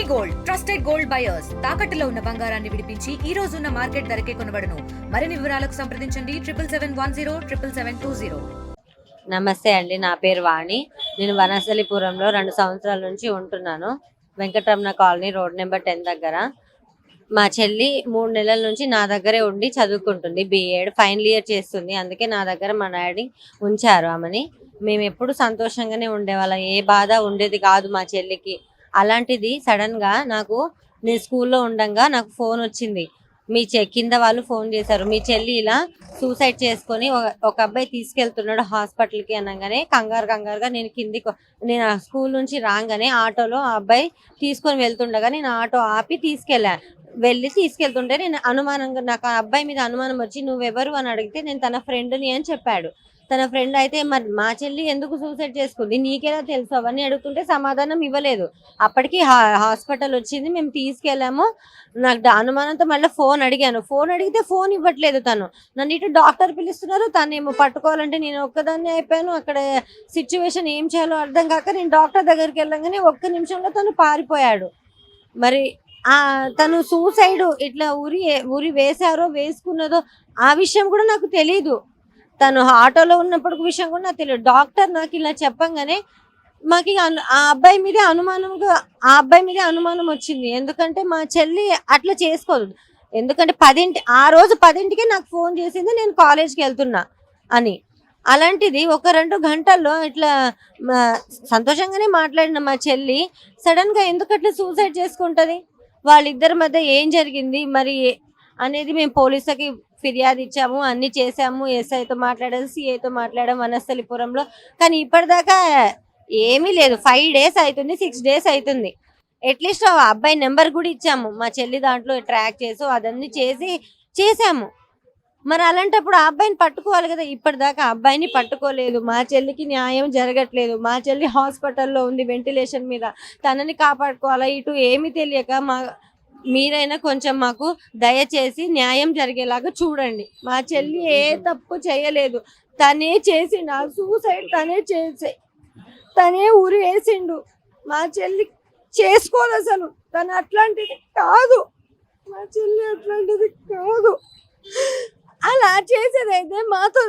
Gold trusted gold buyers తాకట్టులో ఉన్న బంగారాన్ని విడిపించి ఈ రోజు ఉన్న మార్కెట్ ధరకే కొనబడును. మరిన్ని వివరాలకు సంప్రదించండి 7771077720. నమస్తే అండి, నా పేరు వాణి. నేను వనస్థలిపురంలో 2 సంవత్సరాల నుంచి ఉంటున్నాను. వెంకటరమణ కాలనీ, రోడ్ నెంబర్ 10 దగ్గర. మా చెల్లి 3 నెలల నుంచి నా దగ్గరే ఉండి చదువుకుంటుంది. B.Ed ఫైనల్ ఇయర్ చేస్తుంది. అందుకే నా దగ్గర మా డాడీ ఉంచారు ఆమెని. మేము ఎప్పుడు సంతోషంగానే ఉండేవాళ్ళం, ఏ బాధ ఉండేది కాదు మా చెల్లికి. అలాంటిది సడన్ గా నేను స్కూల్లో ఉండగా నాకు ఫోన్ వచ్చింది. మీ కింద వాళ్ళు ఫోన్ చేశారు, మీ చెల్లి ఇలా సూసైడ్ చేసుకొని ఒక అబ్బాయి తీసుకెళ్తున్నాడు హాస్పిటల్కి అనగానే కంగారుగా నేను స్కూల్ నుంచి రాగానే ఆటోలో ఆ అబ్బాయి తీసుకొని వెళ్తుండగా నేను ఆటో ఆపి తీసుకెళ్తుంటే నేను అనుమానంగా, నాకు ఆ అబ్బాయి మీద అనుమానం వచ్చి నువ్వెవరు అని అడిగితే నేను తన ఫ్రెండ్ని అని చెప్పాడు. తన ఫ్రెండ్ అయితే మరి మా చెల్లి ఎందుకు సూసైడ్ చేసుకుంది నీకెలా తెలుసు అవన్నీ అడుగుతుంటే సమాధానం ఇవ్వలేదు. అప్పటికి హాస్పిటల్ వచ్చింది, మేము తీసుకెళ్ళాము. నాకు అనుమానంతో మళ్ళీ ఫోన్ అడిగితే ఫోన్ ఇవ్వట్లేదు. నన్ను ఇటు డాక్టర్ పిలుస్తున్నారు, తనేమో పట్టుకోవాలంటే నేను ఒక్కదాన్ని అయిపోయాను. అక్కడ సిచ్యువేషన్ ఏం చేయాలో అర్థం కాక నేను డాక్టర్ దగ్గరికి వెళ్ళగానే 1 నిమిషంలో తను పారిపోయాడు. మరి తను సూసైడ్ ఇట్లా ఉరి వేసుకున్నదో ఆ విషయం కూడా నాకు తెలీదు. తను ఆటోలో ఉన్నప్పుడు విషయం కూడా నాకు తెలియదు. డాక్టర్ నాకు ఇలా చెప్పంగానే మాకు ఆ అబ్బాయి మీదే అనుమానం వచ్చింది. ఎందుకంటే మా చెల్లి అట్లా చేసుకోదు. ఎందుకంటే ఆ రోజు 10ంటికే నాకు ఫోన్ చేసింది, నేను కాలేజ్కి వెళ్తున్నా అని. అలాంటిది 1-2 గంటల్లో ఇట్లా సంతోషంగానే మాట్లాడిన మా చెల్లి సడన్ గా ఎందుకు అట్లా సూసైడ్ చేసుకుంటది? వాళ్ళిద్దరి మధ్య ఏం జరిగింది మరి అనేది మేము పోలీసులకి ఫిర్యాదు ఇచ్చాము, అన్ని చేసాము. SIతో మాట్లాడాము, CIతో మాట్లాడాము వనస్థలిపురంలో. కానీ ఇప్పటిదాకా ఏమీ లేదు. 5 days అవుతుంది, 6 days అవుతుంది. అట్లీస్ట్ ఆ అబ్బాయి నెంబర్ కూడా ఇచ్చాము, మా చెల్లి దాంట్లో ట్రాక్ అదన్నీ చేసాము. మరి అలాంటప్పుడు ఆ అబ్బాయిని పట్టుకోవాలి కదా. ఇప్పటిదాకా ఆ అబ్బాయిని పట్టుకోలేదు. మా చెల్లికి న్యాయం జరగట్లేదు. మా చెల్లి హాస్పిటల్లో ఉంది వెంటిలేషన్ మీద. తనని కాపాడుకోవాలా ఇటు ఏమీ తెలియక మీరైనా కొంచెం మాకు దయచేసి న్యాయం జరిగేలాగా చూడండి. మా చెల్లి ఏ తప్పు చేయలేదు. తనే చేసిండు ఆ సూసైడ్, తనే ఊరి వేసిండు. మా చెల్లి చేసుకోదు అసలు. తను అట్లాంటిది కాదు, మా చెల్లి అట్లాంటిది కాదు. అలా చేసేదైతే మాకు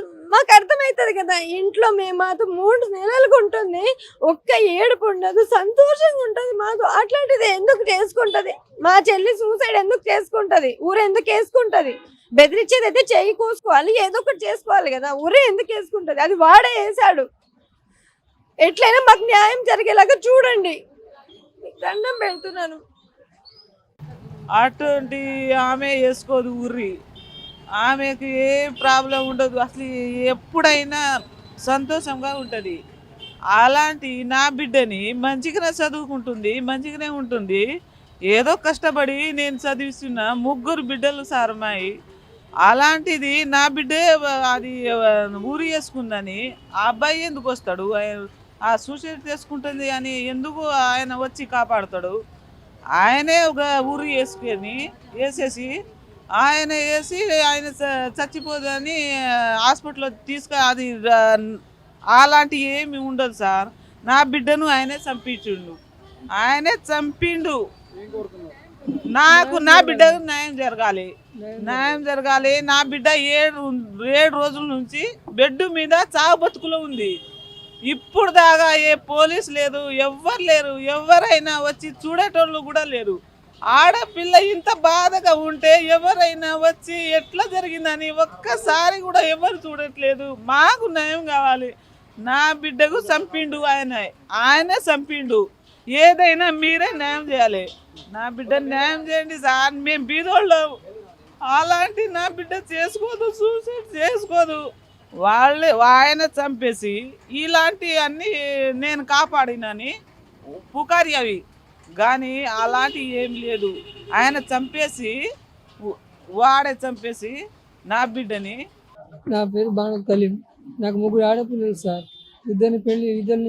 అర్థమవుతుంది కదా. ఇంట్లో మాతో 3 నెలలకు ఉంటుంది, ఒక్క ఏడుపు ఉండదు, సంతోషంగా ఉంటుంది మాతో. అట్లాంటిది ఎందుకు చేసుకుంటది? మా చెల్లి సూసైడ్ ఎందుకు చేసుకుంటది? ఎందుకు వేసుకుంటది? బెదిరించేది అయితే చెయ్యి కోసుకోవాలి, ఏదో ఒకటి చేసుకోవాలి కదా. ఎందుకు వేసుకుంటది? అది వాడే వేసాడు. ఎట్లయినా మాకు న్యాయం జరిగేలాగా చూడండి, దండం పెడుతున్నాను. అటువంటి ఆమె వేసుకోదు ఆమెకు ఏ ప్రాబ్లం ఉండదు, అసలు ఎప్పుడైనా సంతోషంగా ఉంటుంది. అలాంటి నా బిడ్డని మంచిగానే చదువుకుంటుంది, మంచిగానే ఉంటుంది. ఏదో కష్టపడి నేను చదివిస్తున్నా, 3 బిడ్డలు సార్ అమ్మాయి. అలాంటిది నా బిడ్డే అది ఊరి వేసుకుందని ఆ అబ్బాయి ఎందుకు వస్తాడు? ఆ సూసైడ్ చేసుకుంటుంది అని ఎందుకు ఆయన వచ్చి కాపాడుతాడు? ఆయనే ఒక ఊరి వేసేసి ఆయన చచ్చిపోదని హాస్పిటల్లో అది అలాంటి ఏమి ఉండదు సార్. నా బిడ్డను ఆయనే చంపించిండు. నా బిడ్డకు న్యాయం జరగాలి. నా బిడ్డ 7 రోజుల నుంచి బెడ్ మీద చావు బతుకులో ఉంది. ఇప్పుడు దాకా ఏ పోలీసు లేదు, ఎవ్వరు లేరు. ఎవరైనా వచ్చి చూడేటోళ్ళు కూడా లేరు. ఆడపిల్ల ఇంత బాధగా ఉంటే ఎవరైనా వచ్చి ఎట్లా జరిగిందని ఒక్కసారి కూడా ఎవరు చూడట్లేదు. మాకు న్యాయం కావాలి. నా బిడ్డకు చంపిండు ఆయనే చంపిండు. ఏదైనా మీరే న్యాయం చేయాలి. నా బిడ్డ న్యాయం చేయండి సార్, మేము బీదోళ్ళం. అలాంటి నా బిడ్డ సూసైడ్ చేసుకోదు. ఆయన చంపేసి ఇలాంటి అన్నీ నేను కాపాడినని పుకారి అవి, కానీ అలాంటి ఏం లేదు. ఆయన వాడే చంపేసి నా బిడ్డని. నా పేరు బాను కలీం. నాకు 3 ఆడపిల్లలు సార్. ఇద్దరిని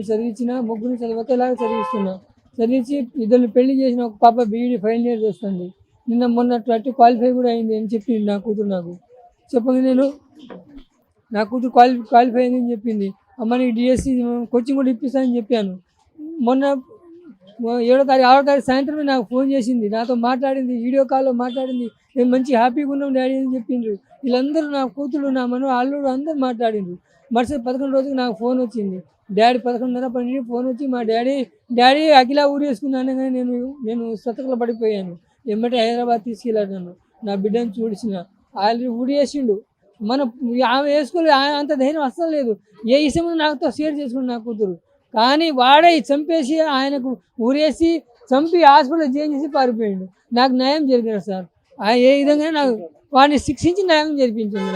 చదివించిన, 3 చదివేలాగా చదివిస్తున్నా. చదివించి 2 పెళ్లి చేసిన. ఒక పాప B.Ed ఫైనల్ ఇయర్ చేస్తుంది. మొన్న క్వాలిఫై కూడా అయింది అని చెప్పింది నా కూతురు. నాకు చెప్పగా నా కూతురు క్వాలిఫై అయింది అని చెప్పింది. అమ్మ నీకు DSC కోచింగ్ కూడా ఇప్పిస్తానని చెప్పాను. మొన్న 6వ తారీఖు సాయంత్రమే నాకు ఫోన్ చేసింది, నాతో మాట్లాడింది, వీడియో కాల్లో మాట్లాడింది. నేను మంచి హ్యాపీగా ఉన్నాం డాడీ అని చెప్పిండ్రు. వీళ్ళందరూ నా కూతురు, నా అల్లుడు అందరూ మాట్లాడిండ్రు. మరుసటి 11 రోజుకి నాకు ఫోన్ వచ్చింది. డాడీ 11:30 ఫోన్ వచ్చి మా డాడీ అఖిల ఊరేసుకున్నాను, కానీ నేను సతకలు పడిపోయాను. వెంబడి హైదరాబాద్ తీసుకెళ్ళాడు నన్ను. నా బిడ్డను చూడిసిన ఆల్రెడీ ఊరేసిండు. ఆమె వేసుకోలేదు, అంత ధైర్యం అస్సలు లేదు. ఏ విషయంలో నాతో షేర్ చేసుకుని నా కూతురు, కానీ వాడే చంపేసి ఆయనకు ఊరేసి చంపి హాస్పిటల్ జాయిన్ చేసి పారిపోయిండు. నాకు న్యాయం జరిగింది సార్. ఏ విధంగా నాకు వాడిని శిక్షించి న్యాయం జరిపించింది.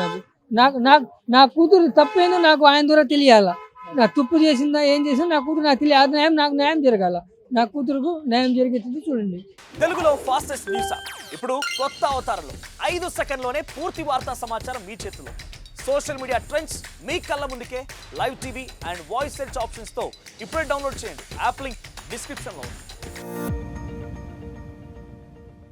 నా కూతురు తప్పేందో నాకు ఆయన ద్వారా తెలియాల. నా తుప్పు చేసిందా ఏం చేసిందో నా కూతురు నాకు తెలియదు. నాకు న్యాయం జరగాల. నా కూతురుకు న్యాయం జరిగేది చూడండి. తెలుగులో ఫాస్టెస్ట్ న్యూస్ ఇప్పుడు కొత్త అవతారంలో 5 సెకండ్లోనే పూర్తి వార్తా సమాచారం మీ చేతిలో. సోషల్ మీడియా ట్రెండ్స్ మీ కళ్ళ ముందుకే live TV and voice search ఆప్షన్స్తో ఇప్పుడే డౌన్లోడ్ చేయండి. యాప్ లింక్ డిస్క్రిప్షన్లో ఉంది.